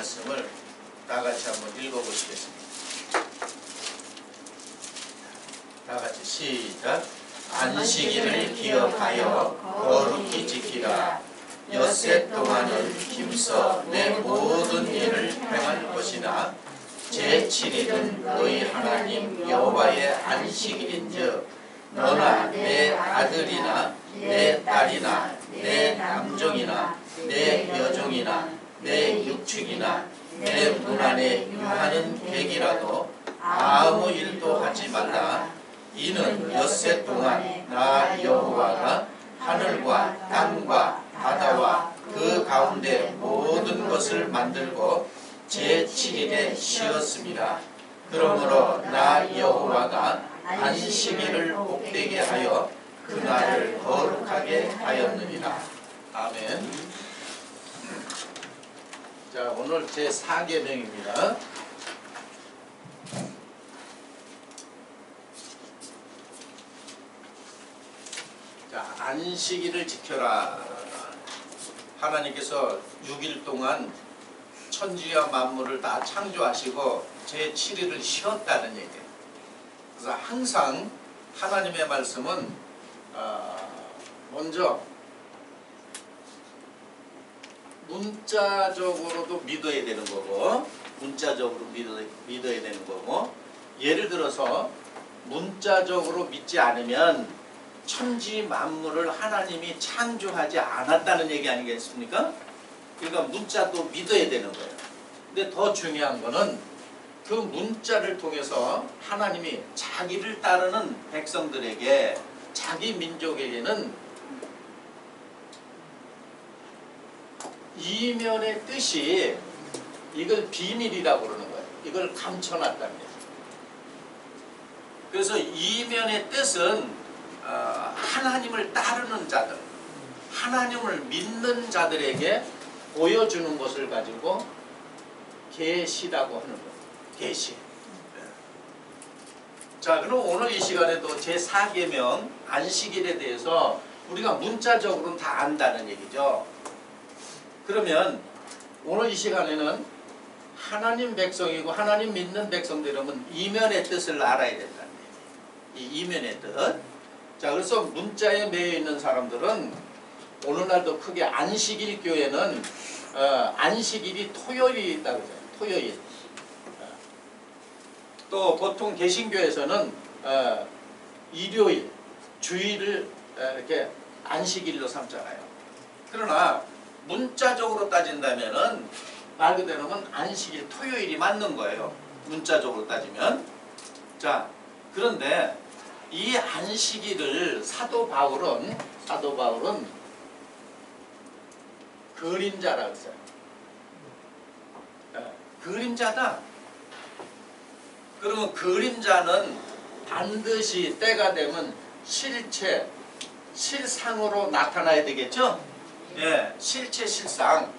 말씀을 다 같이 한번 읽어보시겠습니다. 다 같이 시작. 안식일을 기억하여 거룩히 지키라. 엿새 동안은 힘써 내 모든 일을 행할 것이나 제7일은 너희 하나님 여호와의 안식일인즉 너나 내 아들이나 내 딸이나 내 남종이나 내 여종이나 내 육축이나 내 문 안에 유하는 객이라도 아무 일도 하지 말라. 이는 엿새 동안 나 여호와가 하늘과 땅과 바다와 그 가운데 모든 것을 만들고 제7일에 쉬었습니다. 그러므로 나 여호와가 안식일을 복되게 하여 그날을 거룩하게 하였느니라. 아멘. 자, 오늘 제4계명입니다. 자, 안식일을 지켜라. 하나님께서 6일 동안 천지와 만물을 다 창조하시고 제7일을 쉬었다는 얘기예요. 그래서 항상 하나님의 말씀은 먼저 문자적으로도 믿어야 되는 거고, 문자적으로 믿어야 되는 거고, 예를 들어서 문자적으로 믿지 않으면 천지 만물을 하나님이 창조하지 않았다는 얘기 아니겠습니까? 그러니까 문자도 믿어야 되는 거예요. 근데 더 중요한 거는 그 문자를 통해서 하나님이 자기를 따르는 백성들에게, 자기 민족에게는 이면의 뜻이, 이걸 비밀이라고 그러는 거예요. 이걸 감춰놨답니다. 그래서 이면의 뜻은 하나님을 따르는 자들, 하나님을 믿는 자들에게 보여주는 것을 가지고 계시라고 하는 거예요. 계시. 자, 그럼 오늘 이 시간에도 제4계명 안식일에 대해서 우리가 문자적으로는 다 안다는 얘기죠. 그러면 오늘 이 시간에는 하나님 백성이고 하나님 믿는 백성들이라면 이면의 뜻을 알아야 된다는 얘기예요. 이 이면의 뜻. 자, 그래서 문자에 매여 있는 사람들은 오늘날도 크게 안식일 교회는 안식일이 토요일이 있다고 해요. 토요일. 또 보통 개신교에서는 일요일, 주일을 이렇게 안식일로 삼잖아요. 그러나 문자적으로 따진다면은 말 그대로는 안식일, 토요일이 맞는 거예요. 문자적으로 따지면. 자, 그런데 이 안식일을 사도 바울은 그림자라고 했어요. 그림자다. 그러면 그림자는 반드시 때가 되면 실체, 실상으로 나타나야 되겠죠? 예, 실체, 실상.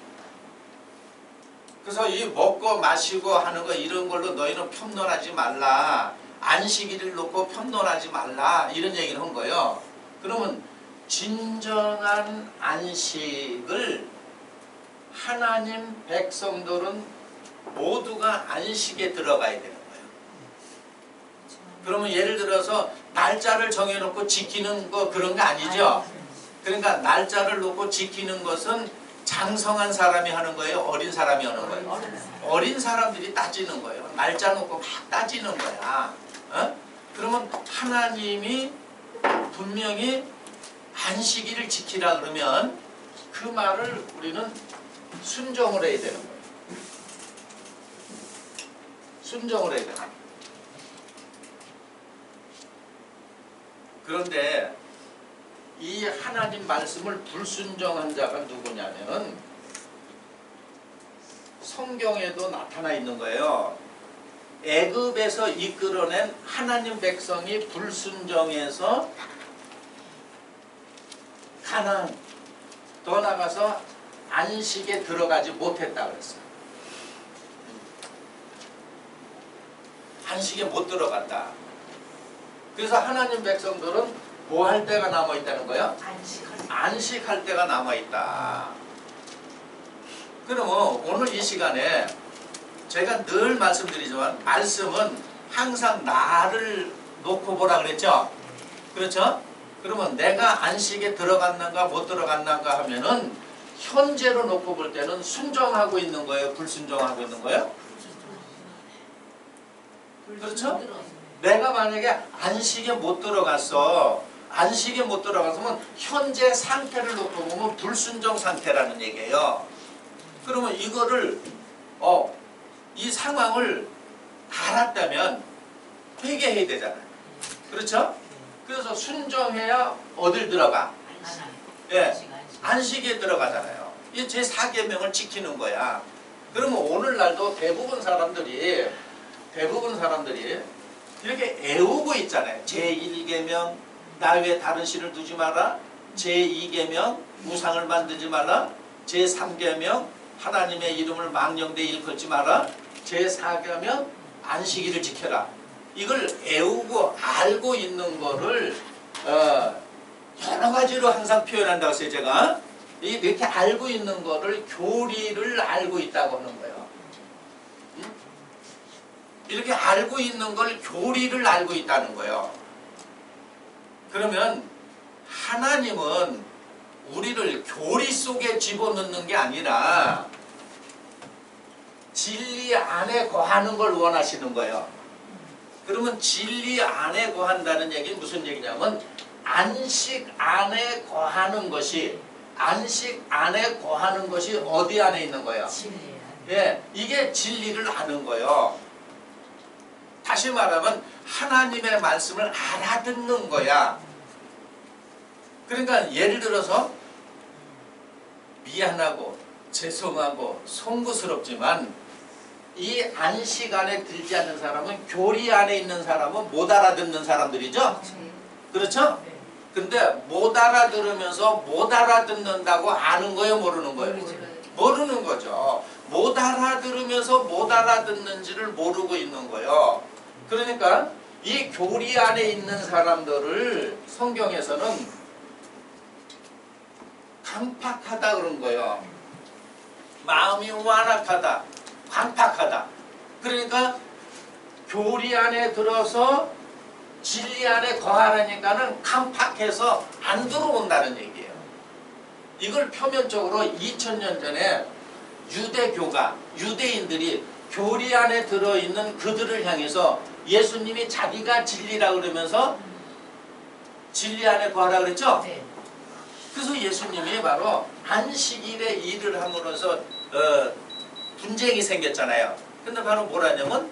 그래서 이 먹고 마시고 하는 거 이런 걸로 너희는 편론하지 말라. 안식일을 놓고 편론하지 말라. 이런 얘기를 한 거예요. 그러면 진정한 안식을 하나님 백성들은 모두가 안식에 들어가야 되는 거예요. 그러면 예를 들어서 날짜를 정해놓고 지키는 거 그런 거 아니죠? 그러니까 날짜를 놓고 지키는 것은 장성한 사람이 하는 거예요? 어린 사람이 하는 거예요? 어린 사람들이 따지는 거예요. 날짜 놓고 막 따지는 거야. 그러면 하나님이 분명히 안식일을 지키라 그러면 그 말을 우리는 순종을 해야 되는 거예요. 순종을 해야 되는 거예요. 그런데 이 하나님 말씀을 불순종한 자가 누구냐면은 성경에도 나타나 있는 거예요. 애굽에서 이끌어낸 하나님 백성이 불순종해서 가나안, 더 나가서 안식에 들어가지 못했다 그랬어요. 안식에 못 들어갔다. 그래서 하나님 백성들은 뭐 할 때가 남아있다는 거예요? 안식할 때가 남아있다. 그러면 오늘 이 시간에 제가 늘 말씀드리지만 말씀은 항상 나를 놓고 보라 그랬죠? 그렇죠? 그러면 내가 안식에 들어갔는가 못 들어갔는가 하면은 현재로 놓고 볼 때는 순종하고 있는 거예요? 불순종하고 있는 거예요? 그렇죠? 내가 만약에 안식에 못 들어갔어. 안식에 못 들어갔으면 현재 상태를 놓고 보면 불순종 상태라는 얘기예요. 그러면 이거를 이 상황을 알았다면 회개해야 되잖아요. 그렇죠? 그래서 순종해야 어딜 들어가? 예, 안식에 들어가잖아요. 이 제4계명을 지키는 거야. 그러면 오늘날도 대부분 사람들이 이렇게 애우고 있잖아요. 제1계명 나 외에 다른 신을 두지 마라. 제2계명 우상을 만들지 마라. 제3계명 하나님의 이름을 망령되이 일컫지 마라. 제4계명 안식일을 지켜라. 이걸 애우고 알고 있는 거를 여러 가지로 항상 표현한다고 했어요. 제가 이렇게 알고 있는 거를 교리를 알고 있다고 하는 거예요. 이렇게 알고 있는 걸 교리를 알고 있다는 거예요. 그러면 하나님은 우리를 교리 속에 집어넣는 게 아니라 진리 안에 거하는 걸 원하시는 거예요. 그러면 진리 안에 거한다는 얘기는 무슨 얘기냐면 안식 안에 거하는 것이 어디 안에 있는 거예요? 예, 이게 진리를 아는 거예요. 다시 말하면 하나님의 말씀을 알아듣는 거야. 그러니까 예를 들어서 미안하고 죄송하고 송구스럽지만 이 안식 안에 들지 않는 사람은 교리 안에 있는 사람은 못 알아듣는 사람들이죠. 그렇죠? 근데 못 알아들으면서 못 알아듣는다고 아는 거예요? 모르는 거예요? 모르는 거죠. 못 알아들으면서 못 알아듣는지를 모르고 있는 거예요. 그러니까 이 교리 안에 있는 사람들을 성경에서는 강팍하다 그런 거예요. 마음이 완악하다, 강팍하다. 그러니까 교리 안에 들어서 진리 안에 거하라니까는 강팍해서 안 들어온다는 얘기예요. 이걸 표면적으로 2000년 전에 유대인들이 교리 안에 들어있는 그들을 향해서 예수님이 자기가 진리라 그러면서 진리 안에 거하라 그랬죠? 네. 그래서 예수님이 바로 안식일에 일을 함으로써 분쟁이 생겼잖아요. 근데 바로 뭐라냐면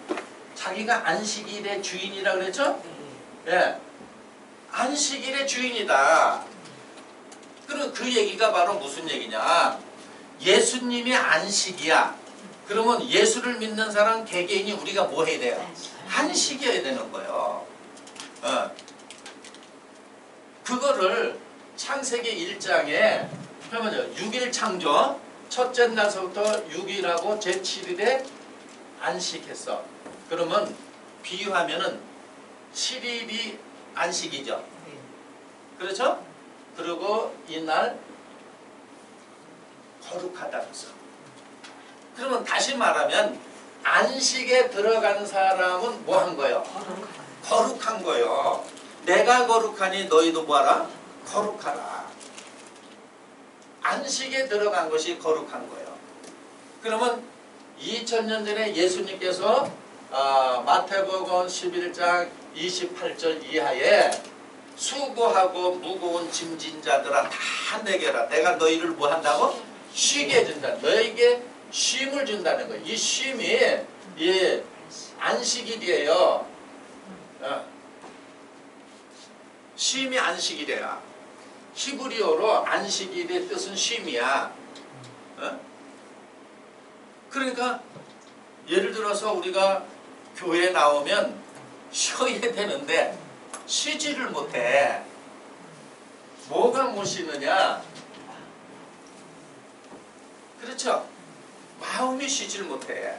자기가 안식일의 주인이라 그랬죠? 예, 안식일의 주인이다. 그럼 그 얘기가 바로 무슨 얘기냐? 예수님이 안식이야. 그러면 예수를 믿는 사람 개개인이 우리가 뭐 해야 돼요? 안식이어야 되는 거예요. 그거를 창세기 1장에 보면요, 6일 창조, 첫째 날서부터 6일하고 제7일에 안식했어. 그러면 비유하면은 7일이 안식이죠. 그렇죠? 그리고 이날 거룩하다 그랬어. 그러면 다시 말하면 안식에 들어간 사람은 뭐 한 거예요? 거룩한 거예요. 내가 거룩하니 너희도 뭐하라? 거룩하라. 안식에 들어간 것이 거룩한 거예요. 그러면 2000년 전에 예수님께서 마태복음 11장 28절 이하에 수고하고 무거운 짐진 자들아 다 내게라. 내가 너희를 뭐 한다고? 쉬게 해준다. 너에게 쉼을 준다는 거예요. 이 쉼이 안식일이에요. 쉼이 안식일이야. 히브리어로 안식일의 뜻은 쉼이야. 그러니까 예를 들어서 우리가 교회에 나오면 쉬어야 되는데 쉬지를 못해. 뭐가 못 쉬느냐? 그렇죠? 마음이 쉬지를 못해.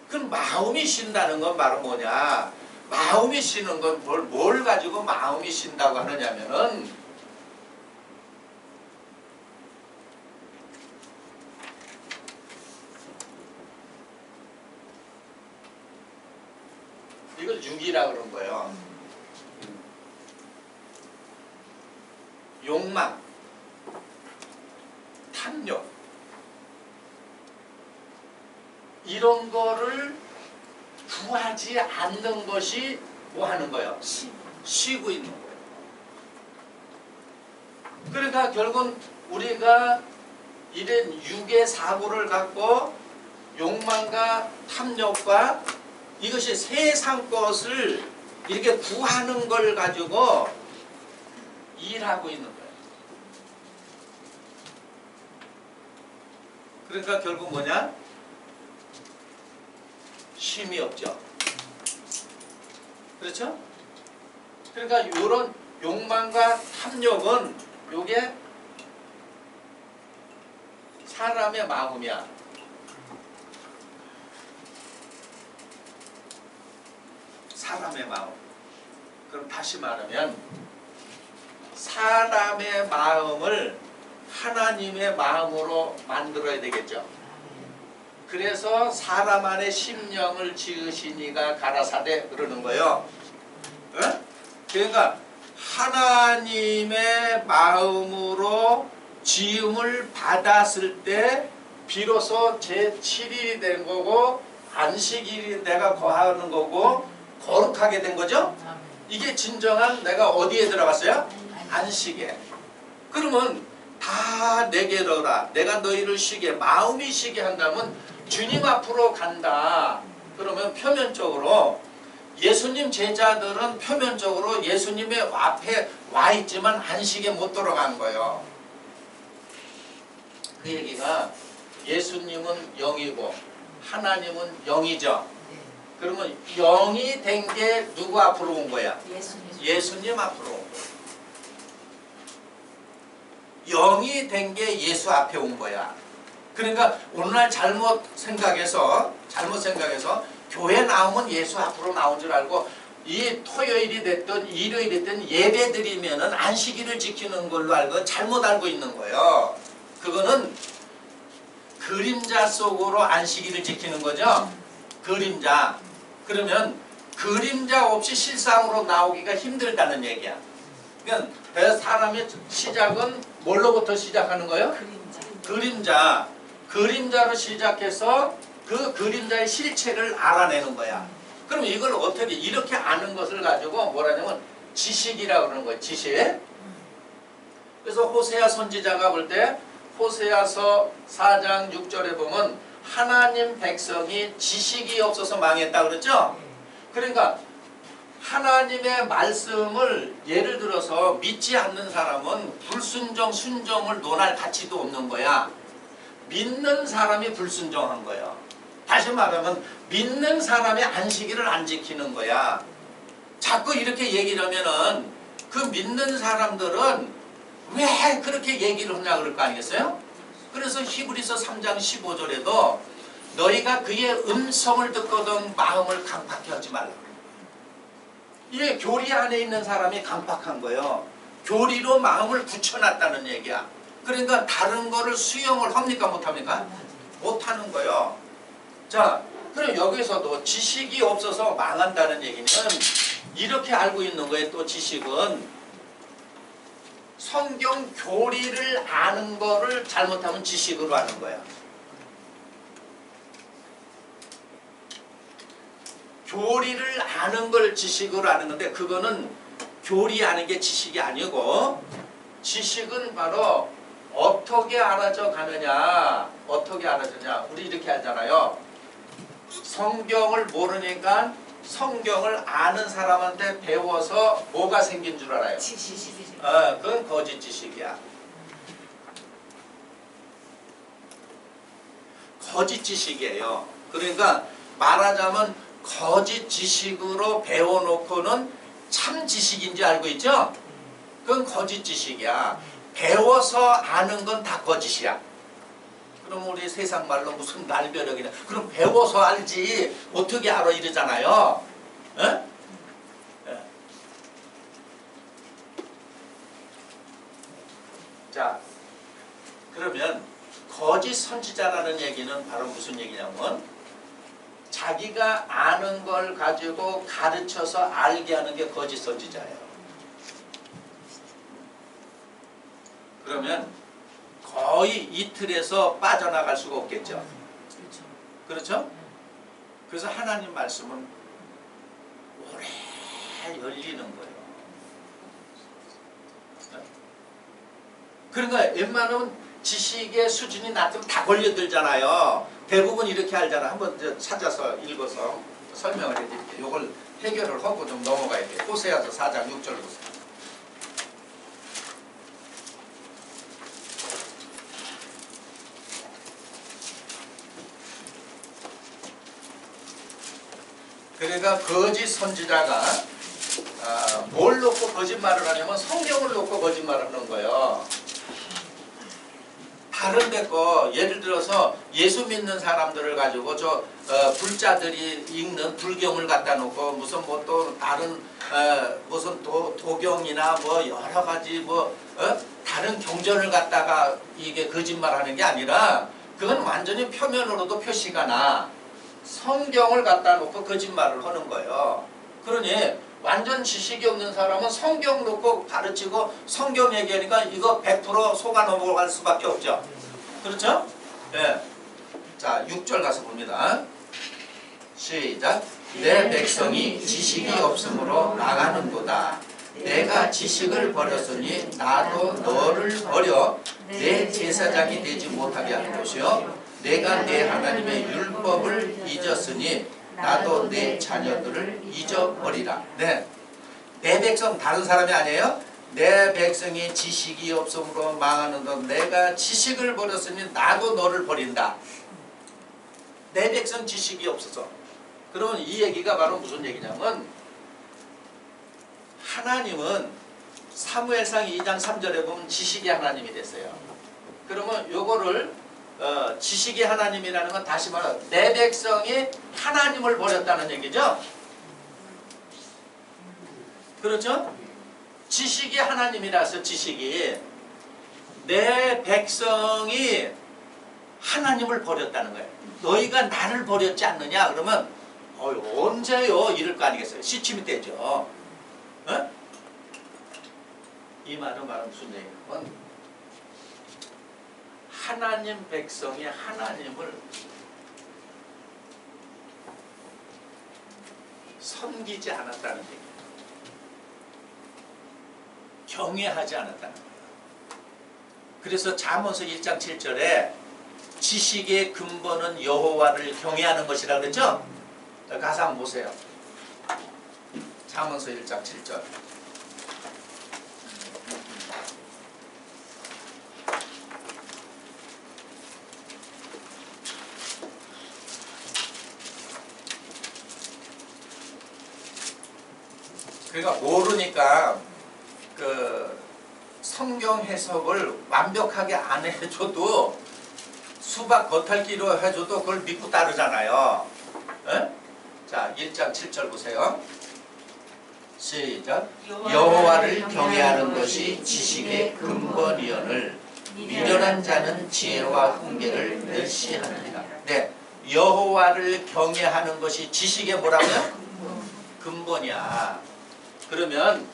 그럼 마음이 쉰다는 건 바로 뭐냐? 마음이 쉬는 건 뭘 가지고 마음이 쉰다고 하느냐면은 육이라 그런 거예요. 욕망, 탐욕, 이런 거를 구하지 않는 것이 뭐 하는 거예요? 쉬고 있는 거예요. 그러니까 결국은 우리가 이런 육의 사고를 갖고 욕망과 탐욕과 이것이 세상 것을 이렇게 구하는 걸 가지고 일하고 있는 거예요. 그러니까 결국 뭐냐? 쉼이 없죠. 그렇죠? 그러니까 이런 욕망과 탐욕은 요게 사람의 마음이야. 사람의 마음. 그럼 다시 말하면 사람의 마음을 하나님의 마음으로 만들어야 되겠죠. 그래서 사람 안에 심령을 지으시니가 가라사대 그러는 거예요. 에? 그러니까 하나님의 마음으로 지음을 받았을 때 비로소 제7일이 된 거고 안식일이 내가 거하는 거고 거룩하게 된 거죠. 이게 진정한 내가 어디에 들어갔어요? 안식에. 그러면 다 내게로라. 내가 너희를 쉬게 마음이 쉬게 한다면 주님 앞으로 간다. 그러면 표면적으로 예수님 제자들은 표면적으로 예수님의 앞에 와 있지만 안식에 못 들어간 거예요. 그 얘기가 예수님은 영이고 하나님은 영이죠. 그러면 영이 된 게 누구 앞으로 온 거야? 예수님 앞으로 온 거야. 영이 된 게 예수 앞에 온 거야. 그러니까 오늘날 잘못 생각해서 교회 나오면 예수 앞으로 나온 줄 알고 이 토요일이 됐든 일요일이 됐든 예배 드리면은 안식일을 지키는 걸로 알고 잘못 알고 있는 거예요. 그거는 그림자 속으로 안식일을 지키는 거죠. 그림자. 그러면 그림자 없이 실상으로 나오기가 힘들다는 얘기야. 그러니까 사람의 시작은 뭘로부터 시작하는 거예요? 그림자. 그림자로 시작해서 그 그림자의 실체를 알아내는 거야. 그럼 이걸 어떻게 이렇게 아는 것을 가지고 뭐라냐면 지식이라고 그러는 거예요. 지식. 그래서 호세아 선지자가 볼 때 호세아서 4장 6절에 보면 하나님 백성이 지식이 없어서 망했다 그랬죠? 그러니까 하나님의 말씀을 예를 들어서 믿지 않는 사람은 불순종, 순종을 논할 가치도 없는 거야. 믿는 사람이 불순종한 거예요. 다시 말하면 믿는 사람이 안식일을 안 지키는 거야. 자꾸 이렇게 얘기를 하면은 그 믿는 사람들은 왜 그렇게 얘기를 하냐 그럴 거 아니겠어요? 그래서 히브리서 3장 15절에도 너희가 그의 음성을 듣거든 마음을 강팍해 하지 말라. 이게 교리 안에 있는 사람이 강팍한 거예요. 교리로 마음을 붙여놨다는 얘기야. 그러니까 다른 거를 수용을 합니까 못합니까? 못하는 거예요. 자, 그럼 여기서도 지식이 없어서 망한다는 얘기는 이렇게 알고 있는 거예요. 또 지식은 성경 교리를 아는 거를 잘못하면 지식으로 아는 거야. 교리를 아는 걸 지식으로 아는 건데 그거는 교리 아는 게 지식이 아니고 지식은 바로 어떻게 알아져 가느냐. 어떻게 알아져냐. 우리 이렇게 하잖아요. 성경을 모르니까 성경을 아는 사람한테 배워서 뭐가 생긴 줄 알아요? 지식이죠. 그건 거짓 지식이야. 거짓 지식이에요. 그러니까 말하자면 거짓 지식으로 배워놓고는 참 지식인지 알고 있죠? 그건 거짓 지식이야. 배워서 아는 건 다 거짓이야. 그럼 우리 세상 말로 무슨 날벼락이냐. 그럼 배워서 알지 어떻게 알아 이러잖아요. 에? 에. 자, 그러면 거짓 선지자라는 얘기는 바로 무슨 얘기냐면 자기가 아는 걸 가지고 가르쳐서 알게 하는 게 거짓 선지자예요. 그러면 거의 이틀에서 빠져나갈 수가 없겠죠. 그렇죠? 그래서 하나님 말씀은 오래 열리는 거예요. 그러니까 웬만하면 지식의 수준이 낮으면 다 걸려들잖아요. 대부분 이렇게 알잖아. 한번 찾아서 읽어서 설명을 해드릴게요. 이걸 해결을 하고 좀 넘어가야 돼요. 호세아서 4장 6절 보세요. 그러니까 거짓 선지자가 뭘 놓고 거짓말을 하냐면 성경을 놓고 거짓말을 하는 거예요. 다른 데 거 예를 들어서 예수 믿는 사람들을 가지고 불자들이 읽는 불경을 갖다 놓고 무슨 뭐 또 다른 무슨 도경이나 뭐 여러 가지 다른 경전을 갖다가 이게 거짓말하는 게 아니라 그건 완전히 표면으로도 표시가 나. 성경을 갖다 놓고 거짓말을 하는 거예요. 그러니 완전 지식이 없는 사람은 성경 놓고 가르치고 성경 얘기하니까 이거 100% 속아 넘어갈 수밖에 없죠. 그렇죠? 예. 자, 6절 가서 봅니다. 시작. 내 백성이 지식이 없으므로 망하는도다. 내가 지식을 버렸으니 나도 너를 버려 내 제사장이 되지 못하게 할 것이요. 내가 내 하나님의 율법을 잊었으니 나도 내 자녀들을 잊어버리라. 네. 내 백성 다른 사람이 아니에요? 내 백성이 지식이 없으므로 망하는도 내가 지식을 버렸으니 나도 너를 버린다. 내 백성 지식이 없어서. 그러면 이 얘기가 바로 무슨 얘기냐면 하나님은 사무엘상 2장 3절에 보면 지식의 하나님이 됐어요. 그러면 요거를 지식의 하나님이라는 건 다시 말해 내 백성이 하나님을 버렸다는 얘기죠. 그렇죠? 지식이 하나님이라서 지식이 내 백성이 하나님을 버렸다는 거예요. 너희가 나를 버렸지 않느냐? 그러면 언제요? 이럴 거 아니겠어요? 시침이 되죠. 어? 이 말은 무슨 얘기냐면 하나님 백성이 하나님을 섬기지 않았다는 얘기예요. 경외하지 않았다는 거예요. 그래서 잠언서 1장 7절에 지식의 근본은 여호와를 경외하는 것이라 그랬죠? 가서 한번 보세요. 잠언서 1장 7절. 그러니까 모르니까 성경 해석을 완벽하게 안 해줘도 수박 겉핥기로 해줘도 그걸 믿고 따르잖아요. 에? 자, 1장 7절 보세요. 시작. 여호와를 경외하는 것이 지식의 근본이오늘 미련한 자는 지혜와 훈계를 멸시하느니라. 네, 여호와를 경외하는 것이 지식의 뭐라고요? 근본이야. 그러면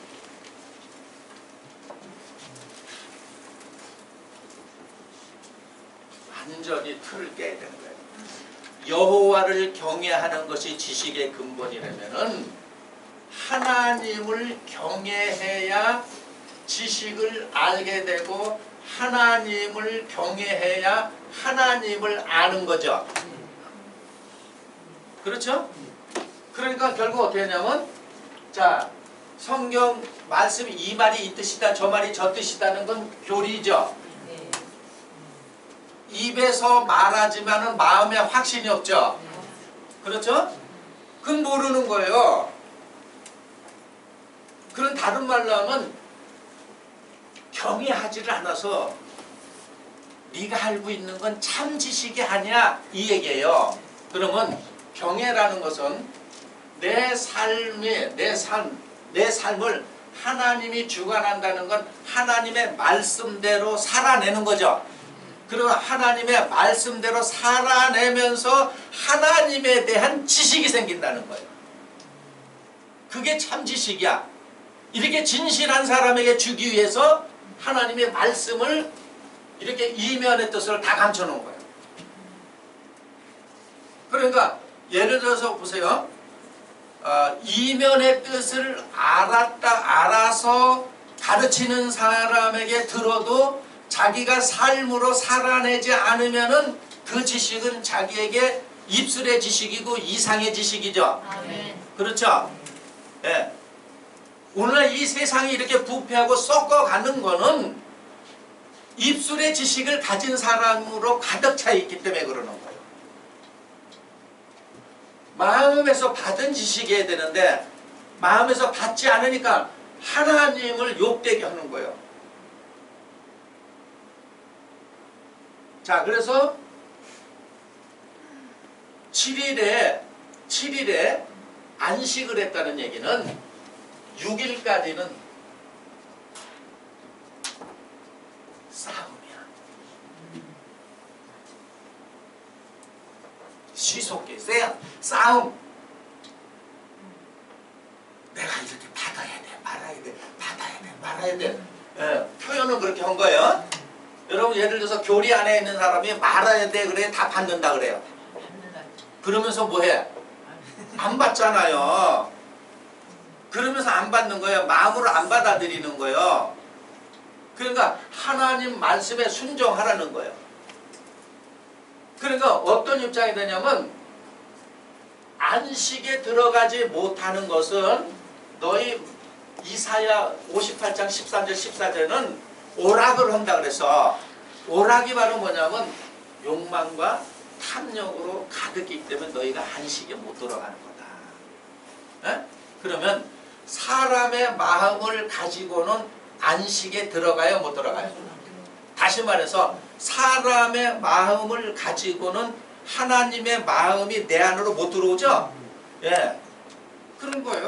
완전히 틀을 깨야 되는 거예요. 여호와를 경외하는 것이 지식의 근본이라면은 하나님을 경외해야 지식을 알게 되고 하나님을 경외해야 하나님을 아는 거죠. 그렇죠? 그러니까 결국 어떻게 하냐면 자, 성경 말씀이 이 말이 이 뜻이다 저 말이 저 뜻이다는 건 교리죠. 입에서 말하지만은 마음에 확신이 없죠. 그렇죠? 그건 모르는 거예요. 그런 다른 말로 하면 경외하지를 않아서 네가 알고 있는 건 참 지식이 아니야 이 얘기예요. 그러면 경외라는 것은 내 삶을 하나님이 주관한다는 건 하나님의 말씀대로 살아내는 거죠. 그리고 하나님의 말씀대로 살아내면서 하나님에 대한 지식이 생긴다는 거예요. 그게 참 지식이야. 이렇게 진실한 사람에게 주기 위해서 하나님의 말씀을 이렇게 이면의 뜻을 다 감춰놓은 거예요. 그러니까 예를 들어서 보세요. 이면의 뜻을 알아서 가르치는 사람에게 들어도 자기가 삶으로 살아내지 않으면은 그 지식은 자기에게 입술의 지식이고 이상의 지식이죠. 아멘. 그렇죠? 예. 오늘 이 세상이 이렇게 부패하고 썩어가는 거는 입술의 지식을 가진 사람으로 가득 차 있기 때문에 그러는 거예요. 마음에서 받은 지식이어야 되는데 마음에서 받지 않으니까 하나님을 욕되게 하는 거예요. 자, 그래서 7일에 안식을 했다는 얘기는 6일까지는 싸움이야. 시속게 싸움. 내가 이렇게 받아야 돼, 말아야 돼, 받아야 돼, 말아야 돼. 예, 표현은 그렇게 한 거예요. 여러분 예를 들어서 교리 안에 있는 사람이 말아야 돼 그래 다 받는다 그래요. 그러면서 뭐해? 안 받잖아요. 그러면서 안 받는 거예요. 마음으로 안 받아들이는 거예요. 그러니까 하나님 말씀에 순종하라는 거예요. 그러니까 어떤 입장이 되냐면 안식에 들어가지 못하는 것은 너희 이사야 58장 13절 14절은 오락을 한다 그래서 오락이 바로 뭐냐면 욕망과 탐욕으로 가득이기 때문에 너희가 안식에 못 들어가는 거다. 에? 그러면 사람의 마음을 가지고는 안식에 들어가요 못 들어가요? 다시 말해서 사람의 마음을 가지고는 하나님의 마음이 내 안으로 못 들어오죠? 예, 그런 거예요.